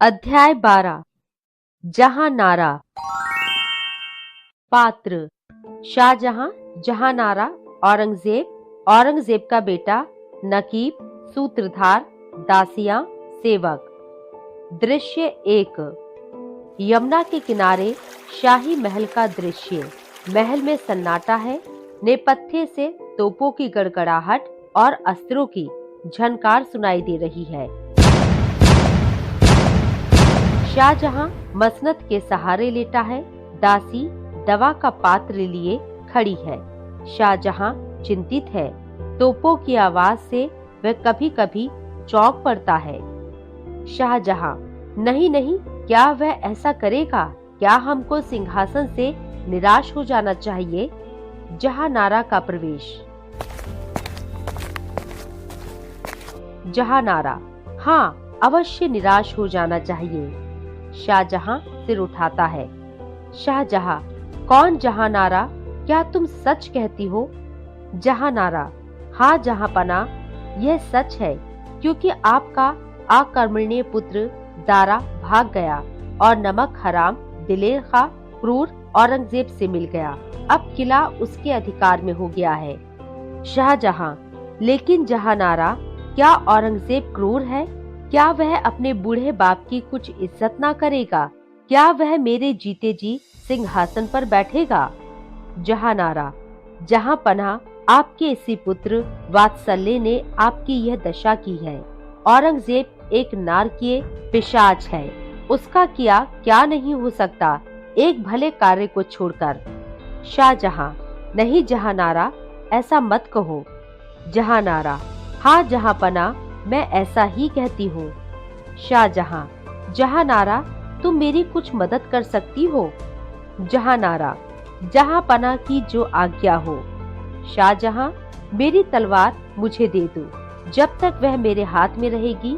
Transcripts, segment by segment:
अध्याय 12। जहां नारा। पात्र शाहजहां, जहांनारा, औरंगजेब, औरंगजेब का बेटा, नकीब, सूत्रधार, दासियां, सेवक। दृश्य 1। यमुना के किनारे शाही महल का दृश्य। महल में सन्नाटा है। नेपथ्य से तोपों की गड़गड़ाहट और अस्त्रों की झनकार सुनाई दे रही है। शाहजहां मसनद के सहारे लेटा है। दासी दवा का पात्र लिए खड़ी है। शाहजहां चिंतित है। तोपों की आवाज से वह कभी कभी चौंक पड़ता है। शाहजहां, नहीं नहीं, क्या वह ऐसा करेगा? क्या हमको सिंहासन से निराश हो जाना चाहिए? जहांनारा का प्रवेश। जहांनारा, हाँ, अवश्य निराश हो जाना चाहिए। शाहजहां सिर उठाता है। शाहजहां, कौन जहांनारा? क्या तुम सच कहती हो? जहांनारा, हाँ जहांपना, यह सच है, क्योंकि आपका अकर्मण्य पुत्र दारा भाग गया और नमक हराम दिलेर खा क्रूर औरंगजेब से मिल गया। अब किला उसके अधिकार में हो गया है। शाहजहां, लेकिन जहांनारा, क्या औरंगजेब क्रूर है? क्या वह अपने बूढ़े बाप की कुछ इज्जत ना करेगा? क्या वह मेरे जीते जी सिंहासन पर बैठेगा? जहांनारा, जहांपनाह, आपके इसी पुत्र वात्सल्य ने आपकी यह दशा की है। औरंगजेब एक नारकीय पिशाच है। उसका किया क्या नहीं हो सकता, एक भले कार्य को छोड़कर। शाहजहां, नहीं जहांनारा, ऐसा मत कहो। जहांनारा, हाँ जहांपनाह, मैं ऐसा ही कहती हूँ। शाहजहां, जहांनारा, तुम मेरी कुछ मदद कर सकती हो? जहांनारा, जहांपनाह की जो आज्ञा हो। शाहजहां, मेरी तलवार मुझे दे दो। जब तक वह मेरे हाथ में रहेगी,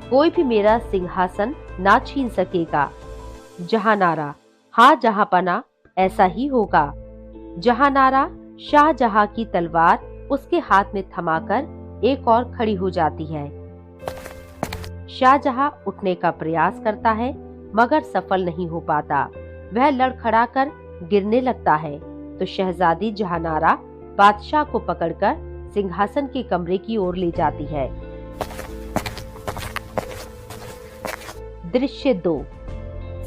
कोई भी मेरा सिंहासन ना छीन सकेगा। जहांनारा, हाँ जहांपनाह, ऐसा ही होगा। जहांनारा शाहजहां की तलवार उसके हाथ में थमाकर एक और खड़ी हो जाती है। शाहजहां उठने का प्रयास करता है, मगर सफल नहीं हो पाता। वह लड़खड़ाकर गिरने लगता है तो शहजादी जहांनारा बादशाह को पकड़कर सिंहासन के कमरे की ओर ले जाती है। दृश्य 2।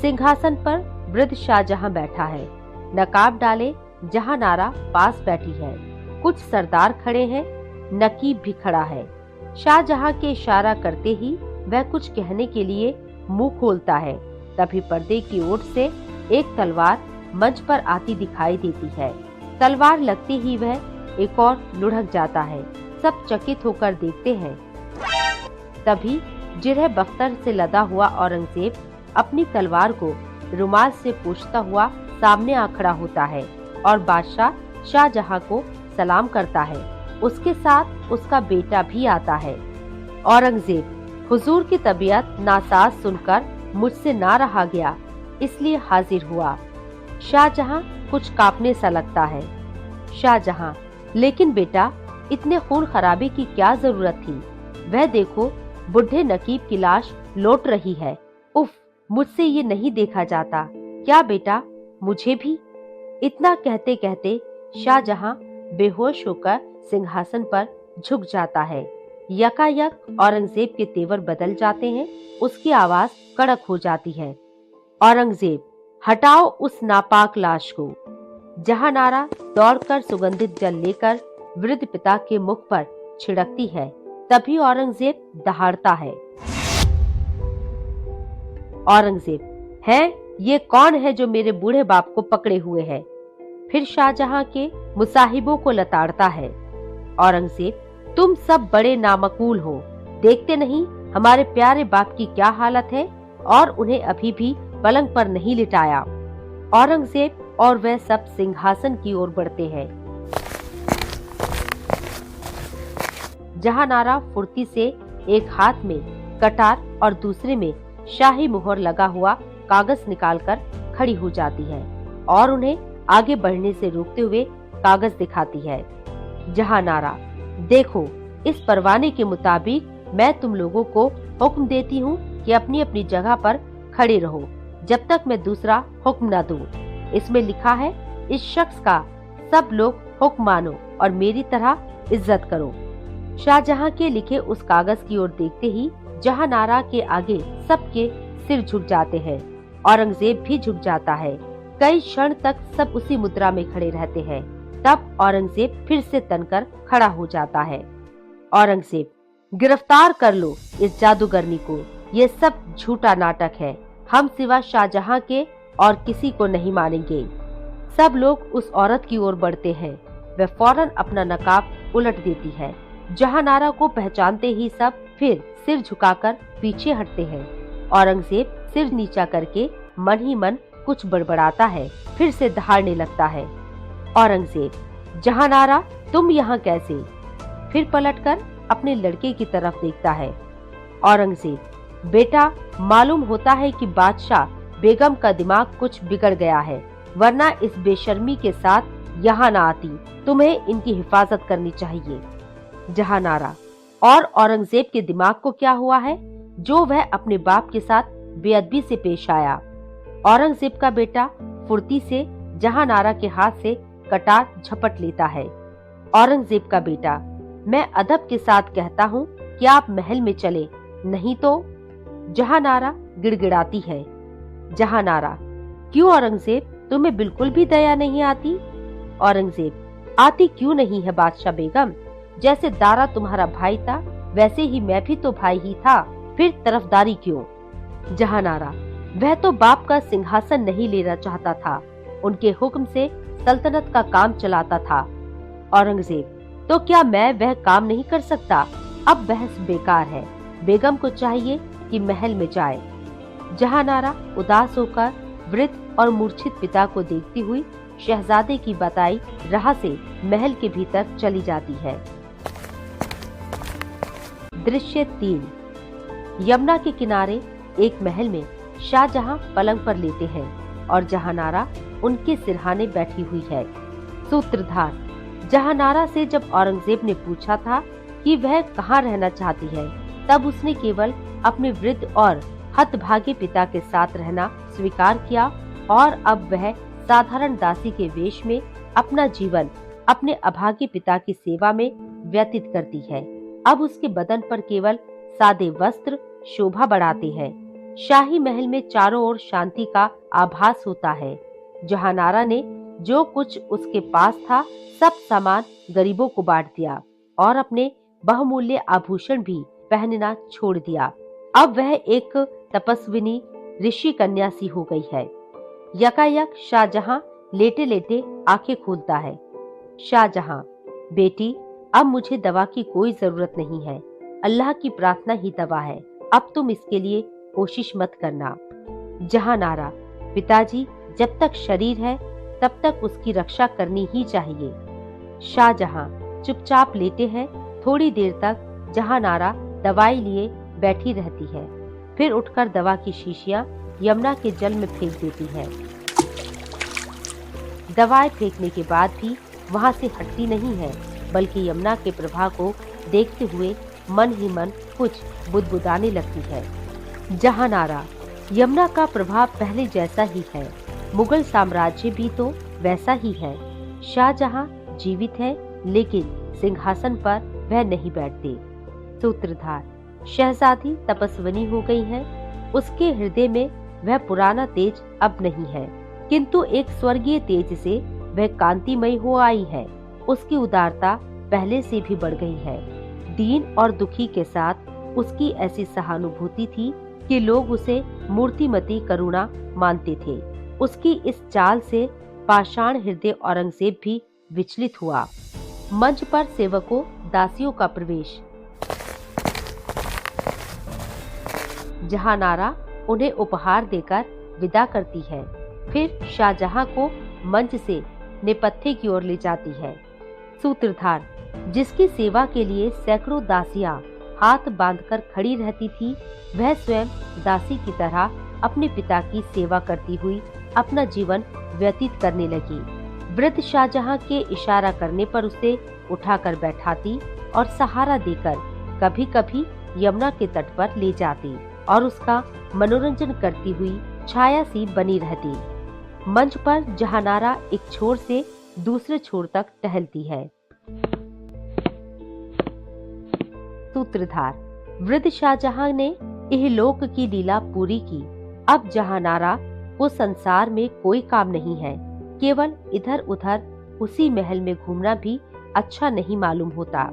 सिंहासन पर वृद्ध शाहजहां बैठा है। नकाब डाले जहांनारा पास बैठी है। कुछ सरदार खड़े हैं। नकीब भी खड़ा है। शाहजहां के इशारा करते ही वह कुछ कहने के लिए मुंह खोलता है। तभी पर्दे की ओर से एक तलवार मंच पर आती दिखाई देती है। तलवार लगते ही वह एक और लुढ़क जाता है। सब चकित होकर देखते हैं। तभी जिरह बख्तर से लदा हुआ औरंगजेब अपनी तलवार को रुमाल से पोंछता हुआ सामने आ खड़ा होता है और बादशाह शाहजहां को सलाम करता है। उसके साथ उसका बेटा भी आता है। औरंगजेब, हुजूर की तबीयत नासाज सुनकर मुझसे ना रहा गया, इसलिए हाजिर हुआ। शाहजहां कुछ कांपने सा लगता है। शाहजहां, लेकिन बेटा, इतने खून खराबे की क्या जरूरत थी? वह देखो, बुढ़े नकीब की लाश लौट रही है। उफ, मुझसे ये नहीं देखा जाता। क्या बेटा, मुझे भी? इतना कहते कहते शाहजहां बेहोश होकर सिंहासन पर झुक जाता है। यकायक औरंगजेब के तेवर बदल जाते हैं। उसकी आवाज कड़क हो जाती है। औरंगजेब, हटाओ उस नापाक लाश को। जहांनारा दौड़कर सुगंधित जल लेकर वृद्ध पिता के मुख पर छिड़कती है। तभी औरंगजेब दहाड़ता है। औरंगजेब, है ये कौन है जो मेरे बूढ़े बाप को पकड़े हुए है? फिर शाहजहां के मुसाहिबों को लताड़ता है। औरंगजेब, तुम सब बड़े नामकूल हो। देखते नहीं हमारे प्यारे बाप की क्या हालत है, और उन्हें अभी भी पलंग पर नहीं लिटाया। औरंगजेब और वह सब सिंहासन की ओर बढ़ते हैं। जहांनारा फुर्ती से एक हाथ में कटार और दूसरे में शाही मुहर लगा हुआ कागज निकालकर खड़ी हो जाती है और उन्हें आगे बढ़ने से रोकते हुए कागज दिखाती है। जहांनारा, देखो, इस परवाने के मुताबिक मैं तुम लोगों को हुक्म देती हूँ कि अपनी अपनी जगह पर खड़े रहो जब तक मैं दूसरा हुक्म न दूं। इसमें लिखा है, इस शख्स का सब लोग हुक्म मानो और मेरी तरह इज्जत करो। शाहजहां के लिखे उस कागज की ओर देखते ही जहांनारा के आगे सबके सिर झुक जाते हैं। औरंगजेब भी झुक जाता है। कई क्षण तक सब उसी मुद्रा में खड़े रहते हैं। तब औरंगजेब फिर से तनकर खड़ा हो जाता है। औरंगजेब, गिरफ्तार कर लो इस जादूगरनी को। ये सब झूठा नाटक है। हम सिवा शाहजहां के और किसी को नहीं मानेंगे। सब लोग उस औरत की ओर बढ़ते हैं। वह फौरन अपना नकाब उलट देती है। जहांनारा को पहचानते ही सब फिर सिर झुकाकर पीछे हटते हैं। औरंगजेब सिर नीचा करके मन ही मन कुछ बड़बड़ाता है, फिर से दहाड़ने लगता है। औरंगजेब, जहांनारा तुम यहाँ कैसे? फिर पलटकर अपने लड़के की तरफ देखता है। औरंगजेब, बेटा मालूम होता है कि बादशाह बेगम का दिमाग कुछ बिगड़ गया है, वरना इस बेशर्मी के साथ यहाँ न आती। तुम्हें इनकी हिफाजत करनी चाहिए। जहांनारा, और औरंगजेब के दिमाग को क्या हुआ है जो वह अपने बाप के साथ बेअदबी से पेश आया? औरंगजेब का बेटा फुर्ती से जहांनारा के हाथ से कटार झपट लेता है। औरंगजेब का बेटा, मैं अदब के साथ कहता हूँ कि आप महल में चले, नहीं तो। जहांनारा गिड़गिड़ाती है। जहांनारा, क्यों औरंगजेब, तुम्हें बिल्कुल भी दया नहीं आती? औरंगजेब, आती क्यों नहीं है बादशाह बेगम। जैसे दारा तुम्हारा भाई था वैसे ही मैं भी तो भाई ही था, फिर तरफदारी क्यों? जहांनारा, वह तो बाप का सिंहासन नहीं लेना चाहता था, उनके हुक्म से सल्तनत का काम चलाता था। औरंगजेब, तो क्या मैं वह काम नहीं कर सकता? अब बहस बेकार है। बेगम को चाहिए कि महल में जाए। जहांनारा उदास होकर वृद्ध और मूर्छित पिता को देखती हुई शहजादे की बताई राह से महल के भीतर चली जाती है। दृश्य 3। यमुना के किनारे एक महल में शाहजहां पलंग पर लेटे हैं और जहांनारा उनके सिरहाने बैठी हुई है। सूत्रधार, जहांनारा से जब औरंगजेब ने पूछा था कि वह कहाँ रहना चाहती है, तब उसने केवल अपने वृद्ध और हतभागे पिता के साथ रहना स्वीकार किया और अब वह साधारण दासी के वेश में अपना जीवन अपने अभागे पिता की सेवा में व्यतीत करती है। अब उसके बदन पर केवल सादे वस्त्र शोभा बढ़ाते हैं। शाही महल में चारों ओर शांति का आभास होता है। जहांनारा ने जो कुछ उसके पास था सब सामान गरीबों को बांट दिया और अपने बहुमूल्य आभूषण भी पहनना छोड़ दिया। अब वह एक तपस्विनी ऋषि कन्या सी हो गई है। यकायक शाहजहां लेटे लेटे आंखें खोलता है। शाहजहां, बेटी अब मुझे दवा की कोई जरूरत नहीं है। अल्लाह की प्रार्थना ही दवा है। अब तुम इसके लिए कोशिश मत करना। जहांनारा, पिताजी जब तक शरीर है तब तक उसकी रक्षा करनी ही चाहिए। शाहजहां चुपचाप लेटे हैं। थोड़ी देर तक जहांनारा दवाई लिए बैठी रहती है, फिर उठकर दवा की शीशियां यमुना के जल में फेंक देती है। दवाएं फेंकने के बाद भी वहां से हटती नहीं है, बल्कि यमुना के प्रवाह को देखते हुए मन ही मन कुछ बुदबुदाने लगती है। जहांनारा, यमुना का प्रभाव पहले जैसा ही है। मुगल साम्राज्य भी तो वैसा ही है। शाहजहां जीवित है लेकिन सिंहासन पर वह नहीं बैठते। सूत्रधार, शहजादी तपस्विनी हो गई है। उसके हृदय में वह पुराना तेज अब नहीं है, किंतु एक स्वर्गीय तेज से वह कांतिमय हो आई है। उसकी उदारता पहले से भी बढ़ गई है। दीन और दुखी के साथ उसकी ऐसी सहानुभूति थी कि लोग उसे मूर्तिमती करुणा मानते थे। उसकी इस चाल से पाषाण हृदय औरंगजेब भी विचलित हुआ। मंच पर सेवकों दासियों का प्रवेश। जहांनारा उन्हें उपहार देकर विदा करती है, फिर शाहजहां को मंच से नेपथ्य की ओर ले जाती है। सूत्रधार, जिसकी सेवा के लिए सैकड़ों दासियां हाथ बांधकर खड़ी रहती थी, वह स्वयं दासी की तरह अपने पिता की सेवा करती हुई अपना जीवन व्यतीत करने लगी। वृद्ध शाहजहां के इशारा करने पर उसे उठाकर बैठाती और सहारा देकर कभी कभी यमुना के तट पर ले जाती। और उसका मनोरंजन करती हुई छाया सी बनी रहती। मंच पर जहानारा एक छोर से दूसरे छोर तक टहलती है। सूत्रधार: वृद्ध शाहजहां ने इहलोक की लीला पूरी की। अब जहानारा को संसार में कोई काम नहीं है। केवल इधर उधर उसी महल में घूमना भी अच्छा नहीं मालूम होता।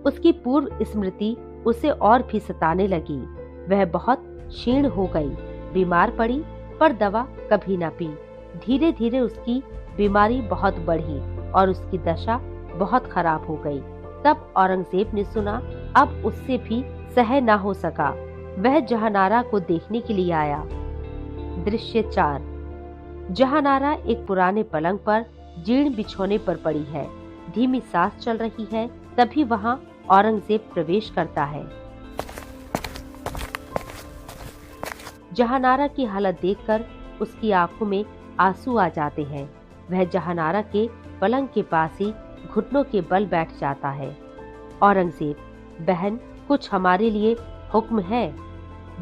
उसकी पूर्व स्मृति उसे और भी सताने लगी। वह बहुत क्षीण हो गई, बीमार पड़ी, पर दवा कभी न पी। धीरे धीरे उसकी बीमारी बहुत बढ़ी और उसकी दशा बहुत खराब हो गई। तब औरंगजेब ने सुना, अब उससे भी सह न हो सका। वह जहानारा को देखने के लिए आया। दृश्य 4। जहानारा एक पुराने पलंग पर जीर्ण बिछौने पर पड़ी है। धीमी सांस चल रही है। तभी वहां औरंगजेब प्रवेश करता है। जहानारा की हालत देखकर उसकी आंखों में आंसू आ जाते हैं। वह जहानारा के पलंग के पास ही घुटनों के बल बैठ जाता है। औरंगजेब: बहन, कुछ हमारे लिए हुक्म है।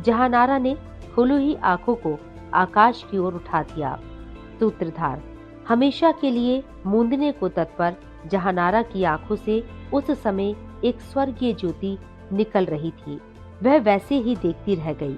जहानारा ने खुली हुई आंखों को आकाश की ओर उठा दिया। सूत्रधार: हमेशा के लिए मूंदने को तत्पर जहानारा की आंखों से उस समय एक स्वर्गीय ज्योति निकल रही थी। वह वैसे ही देखती रह गई।